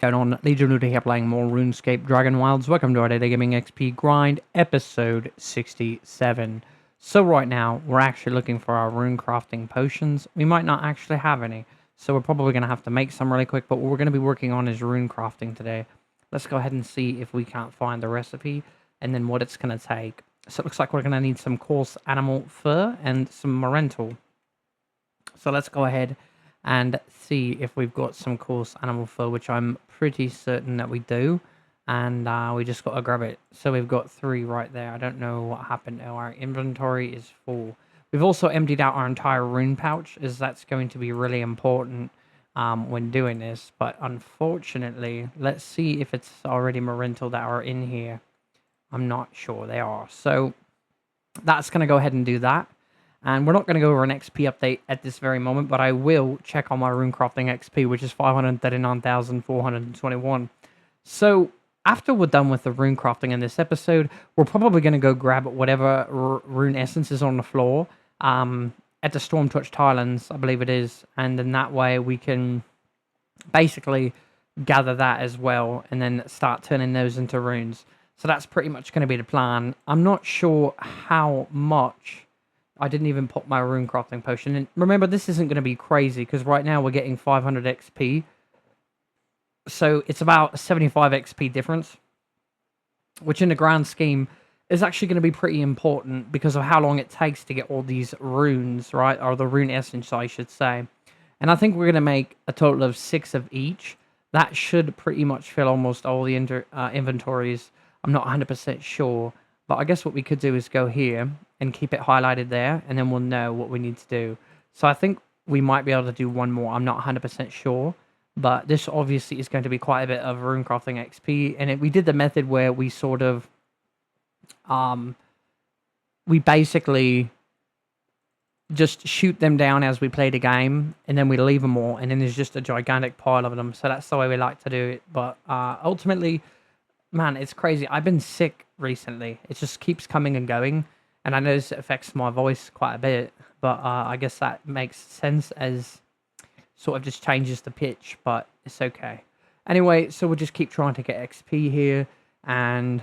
Going on, Legion Luda here playing more RuneScape Dragonwilds. Welcome to our Daily Gaming XP Grind, episode 67. So right now, we're actually looking for our rune crafting potions. We might not actually have any, so we're probably going to have to make some really quick, but what we're going to be working on is rune crafting today. Let's go ahead and see if we can't find the recipe, and then what it's going to take. So it looks like we're going to need some coarse animal fur and some Morental. So let's go ahead and see if we've got some coarse animal fur, which I'm pretty certain that we do. And we just got to grab it. So we've got 3 right there. I don't know what happened now. Our inventory is full. We've also emptied out our entire rune pouch, as that's going to be really important when doing this. But unfortunately, let's see if it's already Morental that are in here. I'm not sure they are. So that's going to go ahead and do that. And we're not going to go over an XP update at this very moment, but I will check on my runecrafting XP, which is 539,421. So after we're done with the runecrafting in this episode, we're probably going to go grab whatever rune essence is on the floor at the Stormtouched Highlands, I believe it is. And then that way we can basically gather that as well and then start turning those into runes. So that's pretty much going to be the plan. I'm not sure how much. I didn't even put my rune crafting potion in. Remember, this isn't going to be crazy because right now we're getting 500 XP. So it's about a 75 XP difference, which in the grand scheme is actually going to be pretty important because of how long it takes to get all these runes, right? Or the rune essence, I should say. And I think we're going to make a total of 6 of each. That should pretty much fill almost all the inventories. I'm not 100% sure. But I guess what we could do is go here and keep it highlighted there, and then we'll know what we need to do. So I think we might be able to do one more. I'm not 100% sure, but this obviously is going to be quite a bit of runecrafting XP. And we did the method where we sort of, we basically just shoot them down as we play the game, and then we leave them all, and then there's just a gigantic pile of them. So that's the way we like to do it. But ultimately, man, it's crazy. I've been sick recently. It just keeps coming and going. And I notice it affects my voice quite a bit. But I guess that makes sense as sort of just changes the pitch. But it's okay. Anyway, so we'll just keep trying to get XP here. And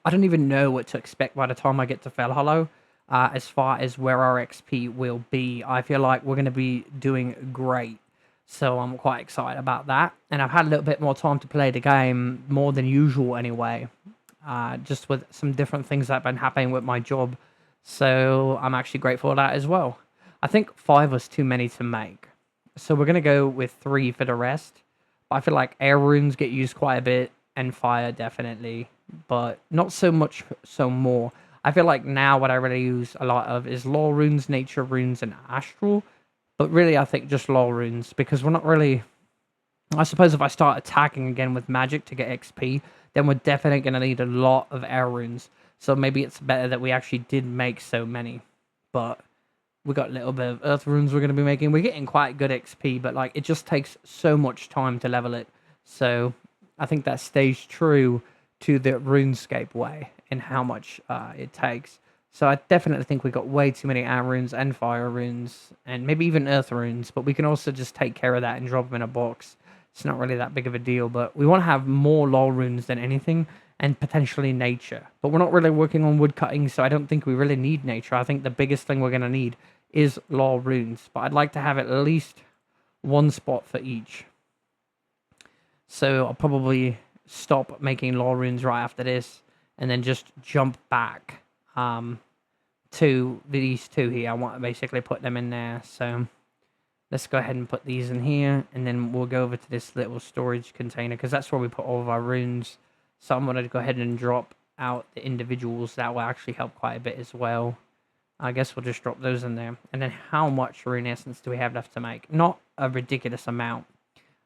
I don't even know what to expect by the time I get to Fell Hollow. As far as where our XP will be. I feel like we're going to be doing great. So I'm quite excited about that. And I've had a little bit more time to play the game, more than usual anyway. Just with some different things that have been happening with my job. So I'm actually grateful for that as well. I think 5 was too many to make. So we're going to go with 3 for the rest. I feel like air runes get used quite a bit. And fire definitely. But not so much so more. I feel like now what I really use a lot of is law runes, nature runes, and astral. But really, I think just law runes, because we're not really... I suppose if I start attacking again with magic to get XP, then we're definitely going to need a lot of air runes. So maybe it's better that we actually did make so many. But we got a little bit of earth runes we're going to be making. We're getting quite good XP, but like it just takes so much time to level it. So I think that stays true to the RuneScape way and how much it takes. So I definitely think we got way too many air runes and fire runes and maybe even earth runes, but we can also just take care of that and drop them in a box. It's not really that big of a deal, but we want to have more law runes than anything and potentially nature. But we're not really working on wood cutting, so I don't think we really need nature. I think the biggest thing we're going to need is law runes, but I'd like to have at least 1 spot for each. So I'll probably stop making law runes right after this and then just jump back to these 2 here. I want to basically put them in there. So let's go ahead and put these in here, and then we'll go over to this little storage container because that's where we put all of our runes. So I'm going to go ahead and drop out the individuals. That will actually help quite a bit as well. I guess we'll just drop those in there. And then how much rune essence do we have left to make? Not a ridiculous amount.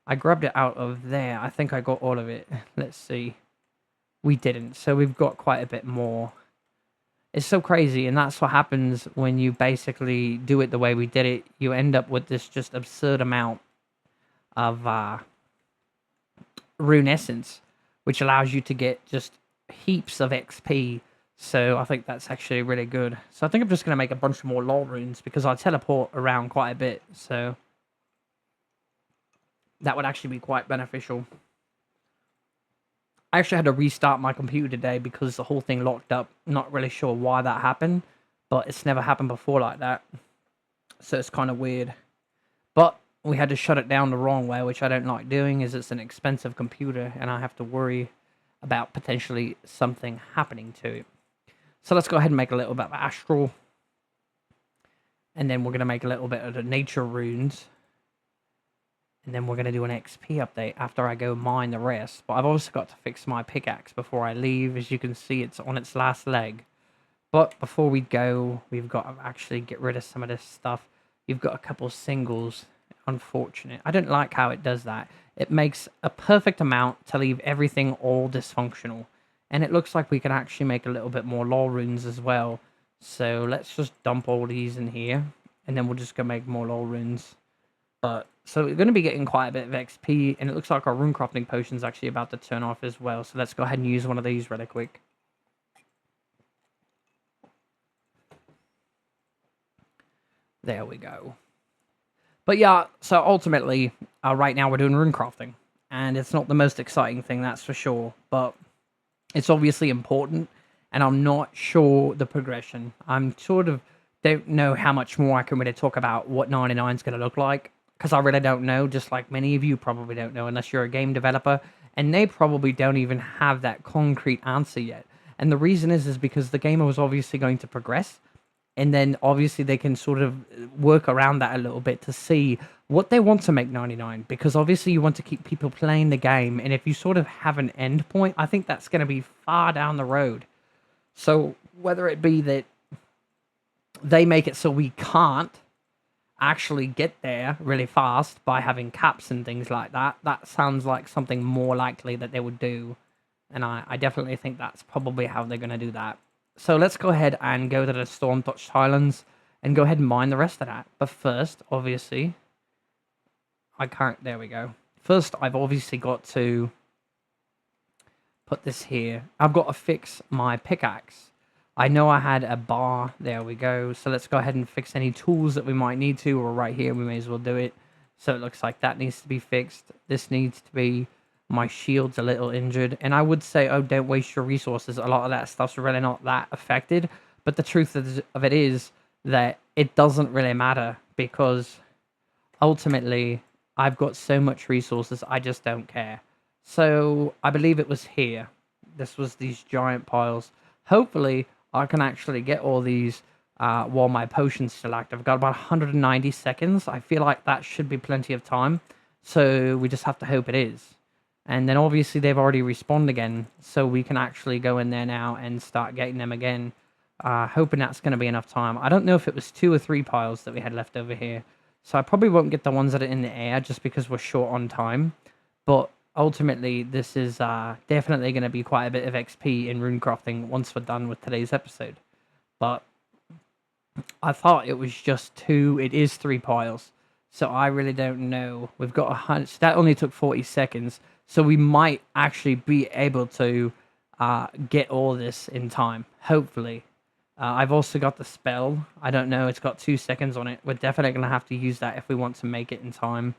I grabbed it out of there. I think I got all of it. Let's see. We didn't. So we've got quite a bit more. It's so crazy, and that's what happens when you basically do it the way we did it. You end up with this just absurd amount of rune essence, which allows you to get just heaps of XP. So I think that's actually really good. So I think I'm just going to make a bunch more law runes because I teleport around quite a bit. So that would actually be quite beneficial. I actually had to restart my computer today because the whole thing locked up. Not really sure why that happened, but it's never happened before like that. So it's kind of weird. But we had to shut it down the wrong way, which I don't like doing, as it's an expensive computer and I have to worry about potentially something happening to it. So let's go ahead and make a little bit of astral. And then we're going to make a little bit of the nature runes. And then we're going to do an XP update after I go mine the rest. But I've also got to fix my pickaxe before I leave. As you can see, it's on its last leg. But before we go, we've got to actually get rid of some of this stuff. You've got a couple singles. Unfortunate. I don't like how it does that. It makes a perfect amount to leave everything all dysfunctional. And it looks like we can actually make a little bit more lore runes as well. So let's just dump all these in here. And then we'll just go make more lore runes. But so we're going to be getting quite a bit of XP. And it looks like our rune crafting potion is actually about to turn off as well. So let's go ahead and use one of these really quick. There we go. But yeah, so ultimately, right now we're doing rune crafting. And it's not the most exciting thing, that's for sure. But it's obviously important. And I'm not sure the progression. I'm sort of don't know how much more I can really talk about what 99 is going to look like. Because I really don't know, just like many of you probably don't know, unless you're a game developer. And they probably don't even have that concrete answer yet. And the reason is because the game was obviously going to progress. And then obviously they can sort of work around that a little bit to see what they want to make 99. Because obviously you want to keep people playing the game. And if you sort of have an end point, I think that's going to be far down the road. So whether it be that they make it so we can't actually get there really fast by having caps and things like that, that sounds like something more likely that they would do. And I definitely think that's probably how they're going to do that. So let's go ahead and go to the Storm-Touched Highlands and go ahead and mine the rest of that. But first, obviously, I can't... There we go. First, I've obviously got to put this here. I've got to fix my pickaxe. I know I had a bar. There we go. So let's go ahead and fix any tools that we might need to. Or right here, we may as well do it. So it looks like that needs to be fixed. This needs to be... My shield's a little injured. And I would say, oh, don't waste your resources. A lot of that stuff's really not that affected. But the truth of it is that it doesn't really matter. Because ultimately, I've got so much resources, I just don't care. So I believe it was here. This was these giant piles. Hopefully, I can actually get all these while my potion's still active. I've got about 190 seconds. I feel like that should be plenty of time. So we just have to hope it is. And then obviously they've already respawned again, so we can actually go in there now and start getting them again. Hoping that's going to be enough time. I don't know if it was 2 or 3 piles that we had left over here. So I probably won't get the ones that are in the air just because we're short on time. But ultimately, this is definitely going to be quite a bit of XP in rune crafting once we're done with today's episode. But I thought it was just 2. It is 3 piles. So I really don't know. We've got 100. So that only took 40 seconds. So we might actually be able to get all this in time, hopefully. I've also got the spell. I don't know, it's got 2 seconds on it. We're definitely going to have to use that if we want to make it in time.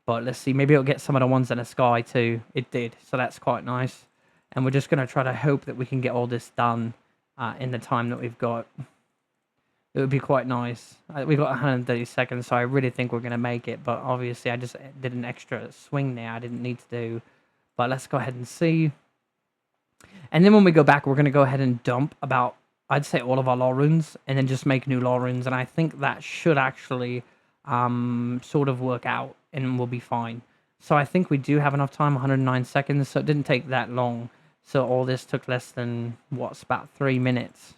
But let's see, maybe it'll get some of the ones in the sky too. It did, so that's quite nice. And we're just going to try to hope that we can get all this done in the time that we've got. It would be quite nice. We've got 130 seconds, so I really think we're going to make it. But obviously, I just did an extra swing there I didn't need to do. But let's go ahead and see. And then when we go back, we're going to go ahead and dump about, I'd say, all of our lore runes. And then just make new lore runes. And I think that should actually sort of work out. And we'll be fine. So I think we do have enough time, 109 seconds. So it didn't take that long. So all this took less than, what's about 3 minutes.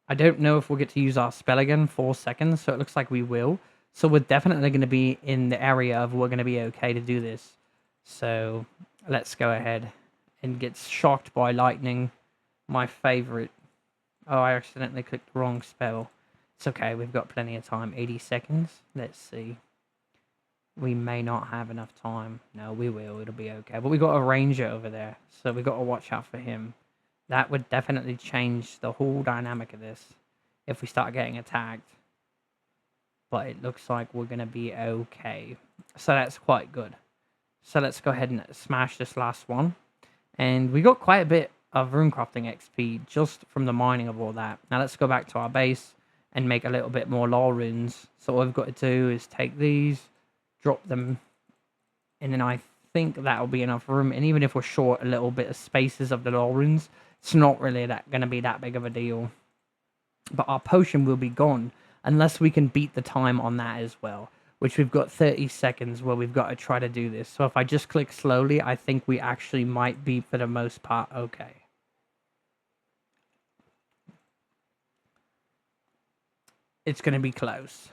I don't know if we'll get to use our spell again, 4 seconds, so it looks like we will. So we're definitely going to be in the area of we're going to be okay to do this. So let's go ahead and get shocked by lightning. My favorite. Oh, I accidentally clicked the wrong spell. It's okay, we've got plenty of time. 80 seconds. Let's see. We may not have enough time. No, we will. It'll be okay. But we've got a ranger over there, so we've got to watch out for him. That would definitely change the whole dynamic of this if we start getting attacked. but it looks like we're going to be okay. So that's quite good. So let's go ahead and smash this last one. And we got quite a bit of runecrafting XP just from the mining of all that. Now let's go back to our base and make a little bit more lore runes. So what we've got to do is take these, drop them, and then I think that'll be enough room. And even if we're short a little bit of spaces of the lore runes, it's not really going to be that big of a deal. But our potion will be gone unless we can beat the time on that as well, which we've got 30 seconds where we've got to try to do this. So if I just click slowly, I think we actually might be, for the most part, okay. It's going to be close.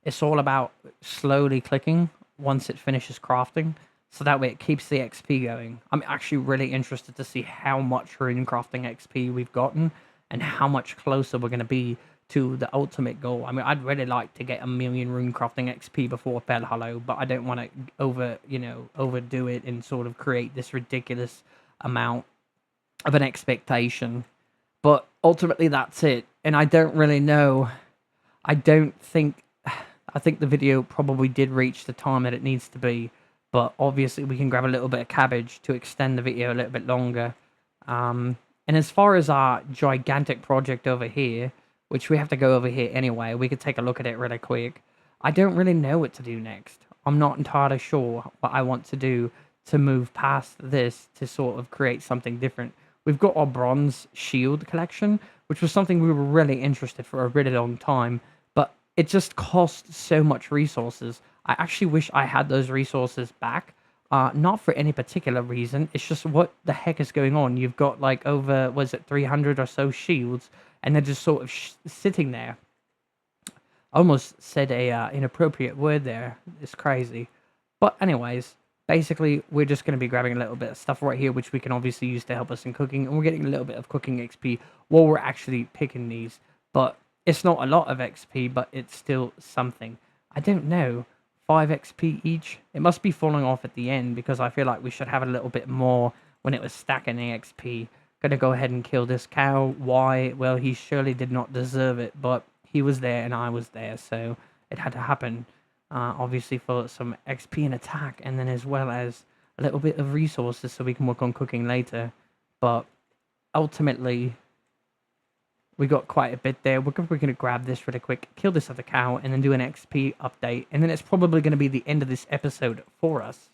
It's all about slowly clicking once it finishes crafting, so that way it keeps the XP going. I'm actually really interested to see how much rune crafting XP we've gotten and how much closer we're going to be to the ultimate goal. I mean, I'd really like to get 1 million rune crafting XP before Fell Hollow, but I don't want to overdo it and sort of create this ridiculous amount of an expectation. But ultimately, that's it. And I don't really know. I think the video probably did reach the time that it needs to be. But obviously, we can grab a little bit of cabbage to extend the video a little bit longer. And as far as our gigantic project over here, which we have to go over here anyway, we could take a look at it really quick. I don't really know what to do next. I'm not entirely sure what I want to do to move past this to sort of create something different. We've got our bronze shield collection, which was something we were really interested for a really long time, but it just costs so much resources. I actually wish I had those resources back. Not for any particular reason. It's just what the heck is going on. You've got like over, was it 300 or so shields, and they're just sort of sitting there. I almost said a inappropriate word there. It's crazy. But anyways, basically, we're just going to be grabbing a little bit of stuff right here, which we can obviously use to help us in cooking. And we're getting a little bit of cooking XP while we're actually picking these. But it's not a lot of XP, but it's still something. I don't know. 5 XP each. It must be falling off at the end because I feel like we should have a little bit more when it was stacking the XP. Gonna go ahead and kill this cow. Why? Well, he surely did not deserve it, but he was there and I was there, so it had to happen. Obviously for some XP and attack, and then as well as a little bit of resources so we can work on cooking later. But ultimately, we got quite a bit there. We're going to grab this really quick, kill this other cow, and then do an XP update. And then it's probably going to be the end of this episode for us.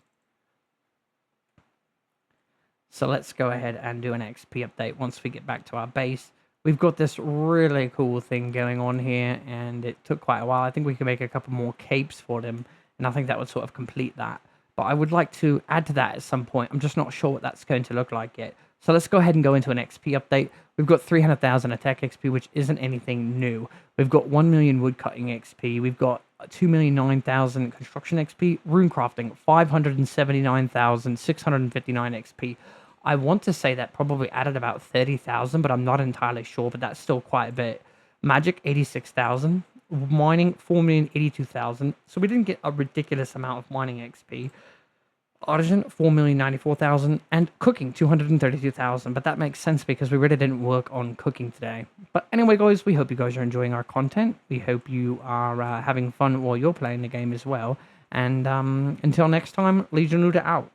So let's go ahead and do an XP update once we get back to our base. We've got this really cool thing going on here, and it took quite a while. I think we can make a couple more capes for them, and I think that would sort of complete that. But I would like to add to that at some point. I'm just not sure what that's going to look like yet. So let's go ahead and go into an XP update. We've got 300,000 attack XP, which isn't anything new. We've got 1 million woodcutting XP. We've got 2,009,000 construction XP. Runecrafting, 579,659 XP. I want to say that probably added about 30,000, but I'm not entirely sure, but that's still quite a bit. Magic, 86,000. Mining, 4,082,000. So we didn't get a ridiculous amount of mining XP. Artisan, 4,094,000, and cooking, 232,000. But that makes sense because we really didn't work on cooking today. But anyway, guys, we hope you guys are enjoying our content. We hope you are having fun while you're playing the game as well. And until next time, Legion Looter out.